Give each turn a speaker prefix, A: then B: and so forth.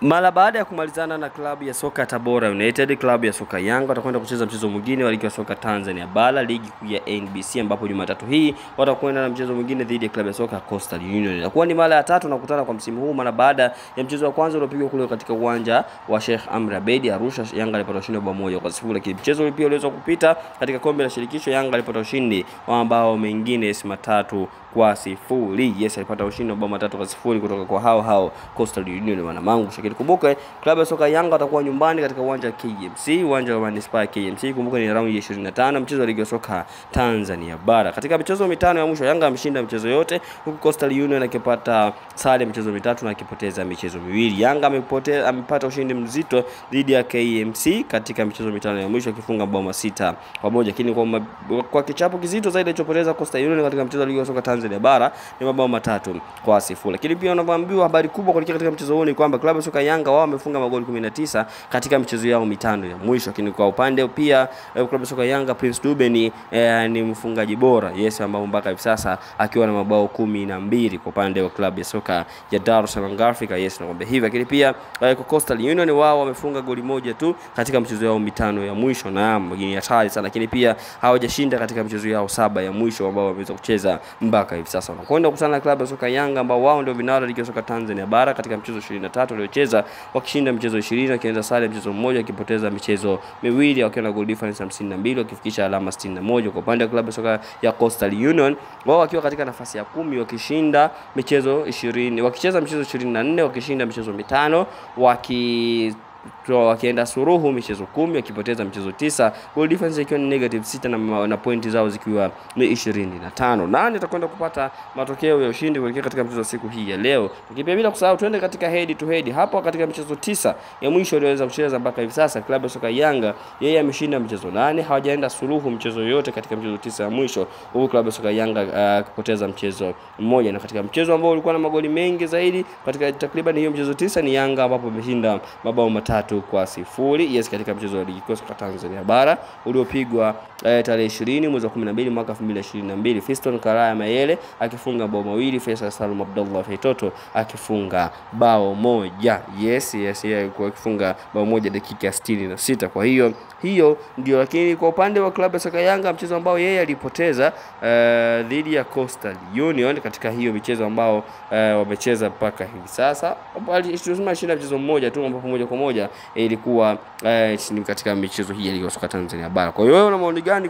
A: Mara baada ya kumalizana na klabu ya soka Tabora United, klabu ya soka Yanga watakwenda kucheza mchezo mwingine wa ligi ya soka Tanzania Bara, ligi kuu ya NBC, ambapo Jumatatu hii watakwenda na mchezo mwingine dhidi ya klabu ya soka Coastal Union. Itakuwa ni mara ya tatu nakutana kwa msimu huu, mara baada ya mchezo wa kwanza uliopigwa kule katika uwanja wa Sheikh Amri Abeid Arusha. Yanga alipata ushindi wa 1-0, lakini mchezo ule pia uliweza kupita katika kombe la shirikisho. Yanga alipata ushindi wa mabao mengine 3-0. Yes, alipata ushindi wa mabao 3-0 kutoka kwa hao Coastal Union. Wanamangu shakili, kumbuka klabu ya soka Yanga watakuwa nyumbani katika uwanja wa KMC, uwanja wa Manispaa KMC. Kumbuka ni raundi ya 25 mchezo wa ligi ya soka Tanzania Bara. Katika michezo mitano ya mwisho Yanga ameshinda michezo yote, huku Coastal Union akipata sare michezo mitatu na akipoteza michezo miwili. Yanga amepata ushindi mzito dhidi ya KMC katika michezo mitano ya mwisho akifunga bao 6-1, lakini kwa kichapo kizito zaidi alichopoteza Coastal Union katika mchezo wa ligi ya soka Tanzania Bara ni mabao 3-0. Lakini pia unavyoambiwa, habari kubwa katika mchezo huu ni kwamba klabu ya soka Yanga wao wamefunga magoli 19 katika michezo yao mitano ya mwisho, lakini kwa upande pia klabu ya soka Yanga Prince Dube ni mfungaji bora, yes, ambao mpaka hivi sasa akiwa na mabao 12 kwa upande wa klabu ya soka ya Dar es Salaam Africa, yes, naomba hivi. Lakini pia kwa Coastal Union wao wamefunga goli moja tu katika michezo yao mitano ya mwisho, na ni hatari sana, lakini pia hawajashinda katika michezo yao 7 ya mwisho ambao wameweza kucheza mpaka hivi sasa. Wanakwenda kukutana na klabu ya soka Yanga ambao wao ndio vinara ligi ya soka Tanzania Bara katika michezo 23 waliocheza, wakishinda michezo 20, wakianza sare mchezo mmoja, wakipoteza michezo miwili, wakiwa na goal difference 52, wakifikisha alama 61. Kwa upande wa klabu ya soka ya Coastal Union wao wakiwa katika nafasi ya 10, wakishinda michezo 20, wakicheza michezo 24, wakishinda michezo 5, wakienda suruhu michezo 10, wakipoteza michezo 9, goal difference ikiwa ni -6 na pointi zao zikiwa ni 25. Nani atakwenda kupata matokeo ya ushindi kuelekea katika mchezo siku hii ya leo? Lakini bila kusahau twende katika head to head hapo katika michezo 9 ya mwisho waliweza kucheza mpaka hivi sasa. Klabu ya soka Yanga yeye ameshinda michezo 8, hawajaenda suruhu michezo yote katika michezo 9 ya mwisho, huku klabu ya soka Yanga kupoteza mchezo mmoja, na katika mchezo ambao ulikuwa na magoli mengi zaidi katika takriban hiyo mchezo 9 ni Yanga ambapo ameshinda mabao 3-0. Yes, katika mchezo wa ligi kuu ya Tanzania Bara uliopigwa tarehe 20 mwezi wa 12 mwaka 2022, Fiston Karaya Mayele akifunga bao 2, Faisal Salum Abdullah Feitoto akifunga bao 1. Yes, akifunga bao 1 dakika ya 66. Kwa hiyo ndio. Lakini kwa upande wa klabu ya soka Yanga, mchezo ambao yeye alipoteza dhidi ya Coastal Union katika hiyo michezo ambao wamecheza mpaka hivi sasa, tunasema shinda mchezo mmoja tu, ambapo moja kwa moja ilikuwa katika michezo hii ya ligi ya soka Tanzania Bara. Kwa hiyo wewe una maoni gani